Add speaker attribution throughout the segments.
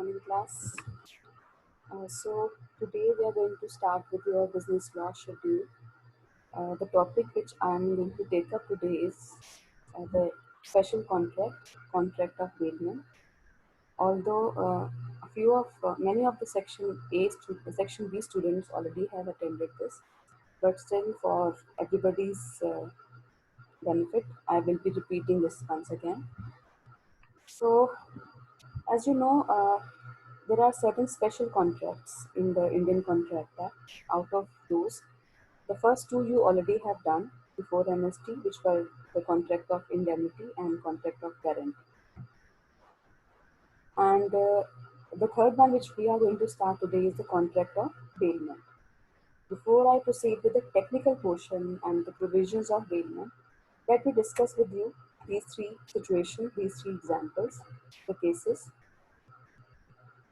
Speaker 1: morning class. So today we are going to start with your business law schedule. The topic which I am going to take up today is the special contract of bailment. Although a few of many of the section B students already have attended this, but still for everybody's benefit, I will be repeating this once again. So as you know, there are certain special contracts in the Indian Contract Act. Out of those, the first two you already have done before MST, which were the contract of indemnity and contract of guarantee. And the third one, which we are going to start today, is the contract of bailment. Before I proceed with the technical portion and the provisions of bailment, let me discuss with you these three situations, these three examples, the cases.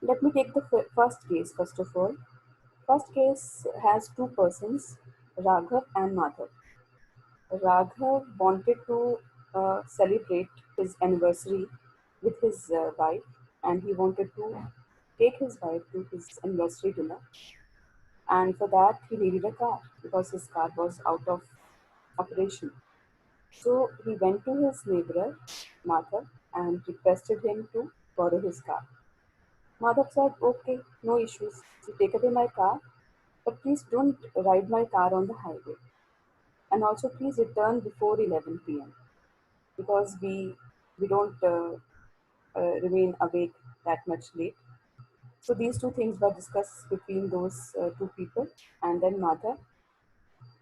Speaker 1: Let me take the first case first of all. First case has two persons, Raghav and Madhav. Raghav wanted to celebrate his anniversary with his wife, and he wanted to take his wife to his anniversary dinner. And for that, he needed a car because his car was out of operation. So he went to his neighbor, Madhav, and requested him to borrow his car. Madhav said, "Okay, no issues. You take away my car, but please don't ride my car on the highway. And also, please return before 11 p.m. because we don't remain awake that much late." So these two things were discussed between those two people, and then Madhav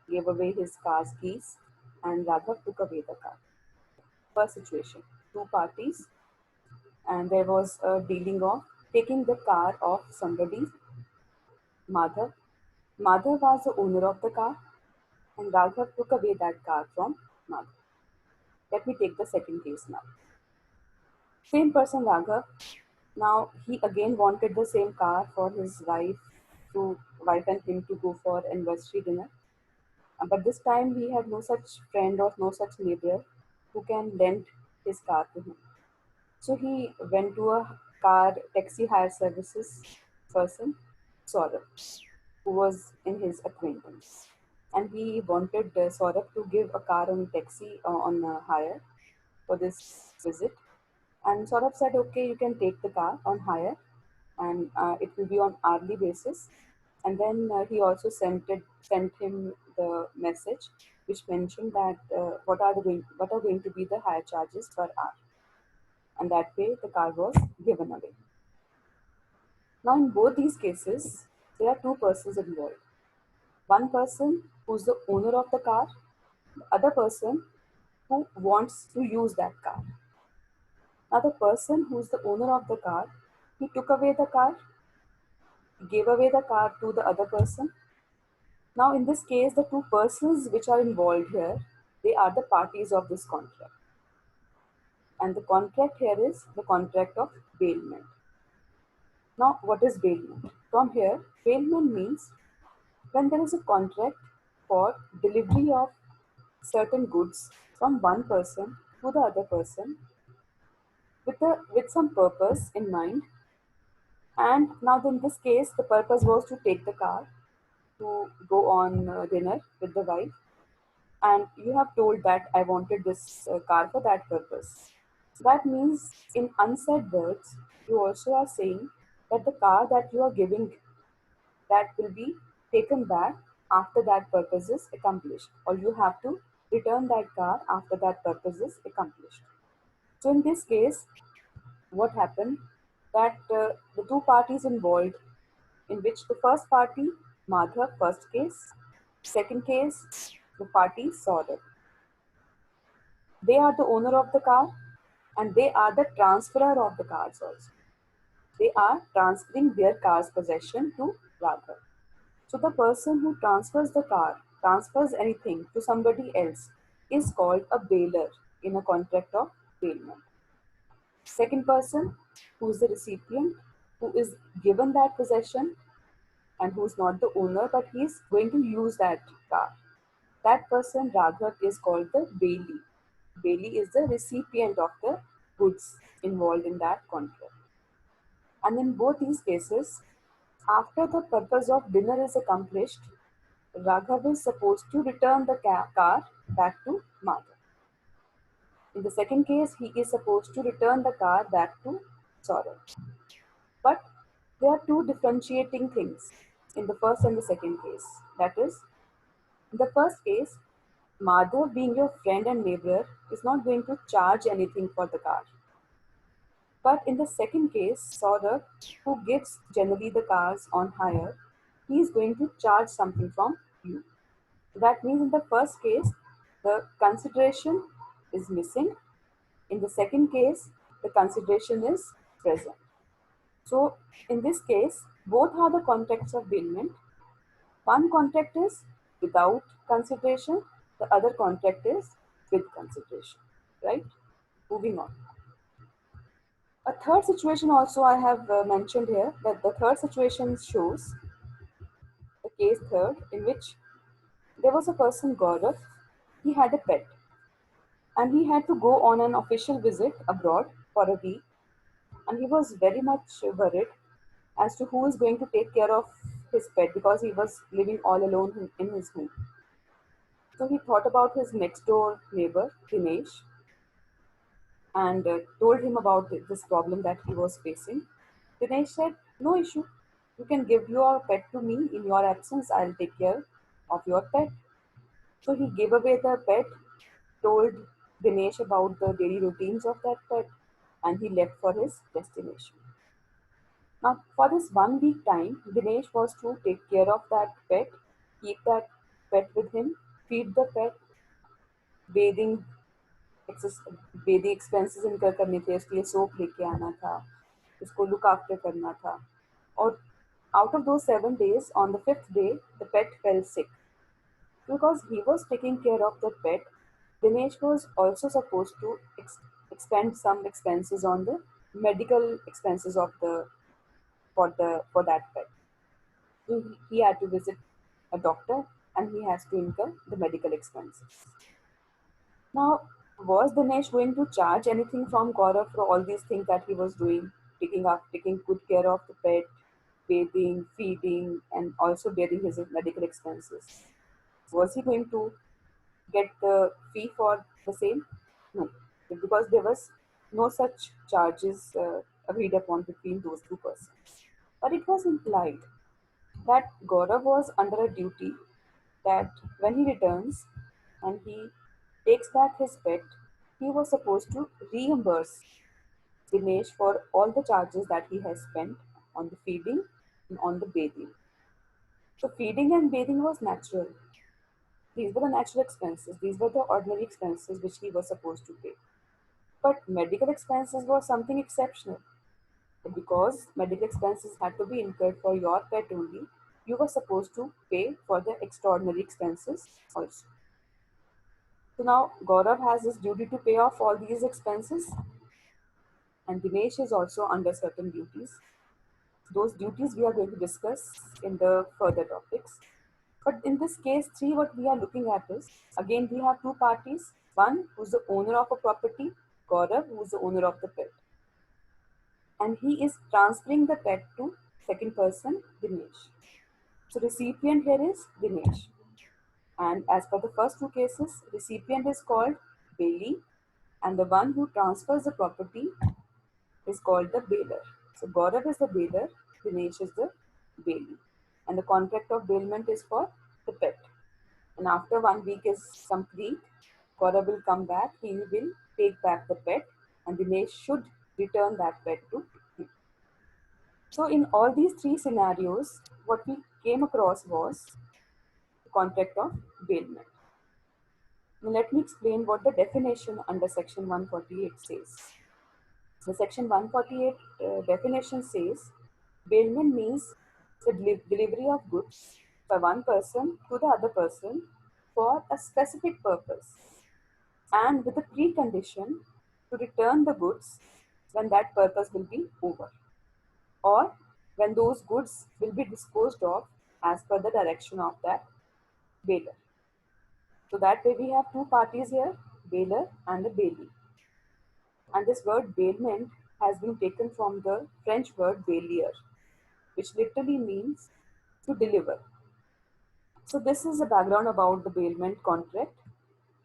Speaker 1: gave away his car's keys, and Raghav took away the car. First situation: two parties, and there was a dealing of taking the car of somebody. Madhav. Madhav was the owner of the car, and Raghav took away that car from Madhav. Let me take the second case now. Same person, Raghav. Now he again wanted the same car for his wife and him to go for anniversary dinner. But this time he had no such friend or no such neighbor who can lend his car to him. So he went to a car taxi hire services person, Saurabh, who was in his acquaintance. And he wanted Saurabh to give a car on taxi on hire for this visit. And Saurabh said, "Okay, you can take the car on hire, and it will be on hourly basis." And then he also sent him the message which mentioned that what are going to be the hire charges per hour, and that way the car was given away. Now in both these cases, there are two persons involved. One person who's the owner of the car, the other person who wants to use that car. Now the person who's the owner of the car, he took away the car, he gave away the car to the other person. Now in this case, the two persons which are involved here, they are the parties of this contract. And the contract here is the contract of bailment. Now what is bailment? From here, bailment means when there is a contract for delivery of certain goods from one person to the other person with some purpose in mind. And now in this case, the purpose was to take the car to go on dinner with the wife, and you have told that I wanted this car for that purpose. That means, in unsaid words, you also are saying that the car that you are giving, that will be taken back after that purpose is accomplished, or you have to return that car after that purpose is accomplished. So in this case, what happened that the two parties involved, in which the first party, Madhav, first case, second case, the party Saurabh. They are the owner of the car, and they are the transferor of the cars also. They are transferring their car's possession to Raghav. So the person who transfers the car, transfers anything to somebody else, is called a bailer in a contract of bailment. Second person, who is the recipient, who is given that possession and who is not the owner, but he is going to use that car. That person, Raghav, is called the bailee. Bailee is the recipient of the goods involved in that contract. And in both these cases, after the purpose of dinner is accomplished, Raghav is supposed to return the car back to Madhav. In the second case, he is supposed to return the car back to Saurabh. But there are two differentiating things in the first and the second case. That is, in the first case, Madhav, being your friend and neighbor, is not going to charge anything for the car. But in the second case, Saurabh, who gives generally the cars on hire, he is going to charge something from you. That means in the first case, the consideration is missing. In the second case, the consideration is present. So in this case, both are the contracts of bailment. One contract is without consideration, the other contract is with consideration. Right? Moving on. A third situation also I have mentioned here, that the third situation shows the case third, in which there was a person, Gaurav. He had a pet and he had to go on an official visit abroad for a week, and he was very much worried as to who is going to take care of his pet because he was living all alone in his home. So he thought about his next door neighbor, Dinesh, and told him about this problem that he was facing. Dinesh said, "No issue. You can give your pet to me in your absence. I'll take care of your pet." So he gave away the pet, told Dinesh about the daily routines of that pet, and he left for his destination. Now, for this 1 week time, Dinesh was to take care of that pet, keep that pet with him, feed the pet, bathing Bedi expenses इनकर करने थे, इसके लिए soap लेके आना था, इसको look after करना था. और out of those 7 days, on the fifth day, the pet fell sick. Because he was taking care of the pet, Dinesh was also supposed to expend some expenses on the medical expenses of the for that pet. So he had to visit a doctor and he has to incur the medical expenses. Now, was Dinesh going to charge anything from Gaurav for all these things that he was doing, taking good care of the pet, bathing, feeding, and also bearing his medical expenses? Was he going to get the fee for the same? No, because there was no such charges agreed upon between those two persons. But it was implied that Gaurav was under a duty that when he returns and he takes back his pet, he was supposed to reimburse Dinesh for all the charges that he has spent on the feeding and on the bathing. So, feeding and bathing was natural. These were the natural expenses, these were the ordinary expenses which he was supposed to pay. But medical expenses was something exceptional. Because medical expenses had to be incurred for your pet only, you were supposed to pay for the extraordinary expenses also. So now Gaurav has his duty to pay off all these expenses, and Dinesh is also under certain duties. Those duties we are going to discuss in the further topics. But in this case 3, what we are looking at is, again we have two parties. One who's the owner of a property, Gaurav, who is the owner of the pet, and he is transferring the pet to second person, Dinesh. So recipient here is Dinesh. And as per the first two cases, recipient is called bailee, and the one who transfers the property is called the bailer. So Gaurav is the bailer, Dinesh is the bailee. And the contract of bailment is for the pet. And after 1 week is complete, Gaurav will come back, he will take back the pet, and Dinesh should return that pet to him. So in all these three scenarios, what we came across was the contract of bailment. Now let me explain what the definition under section 148 says. The section 148 definition says bailment means the delivery of goods by one person to the other person for a specific purpose and with a precondition to return the goods when that purpose will be over, or when those goods will be disposed of as per the direction of that bailer. So that way we have two parties here, bailer and the bailee. And this word bailment has been taken from the French word baillier, which literally means to deliver. So this is the background about the bailment contract,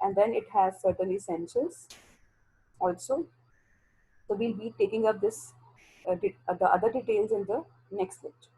Speaker 1: and then it has certain essentials also. So we'll be taking up this the other details in the next lecture.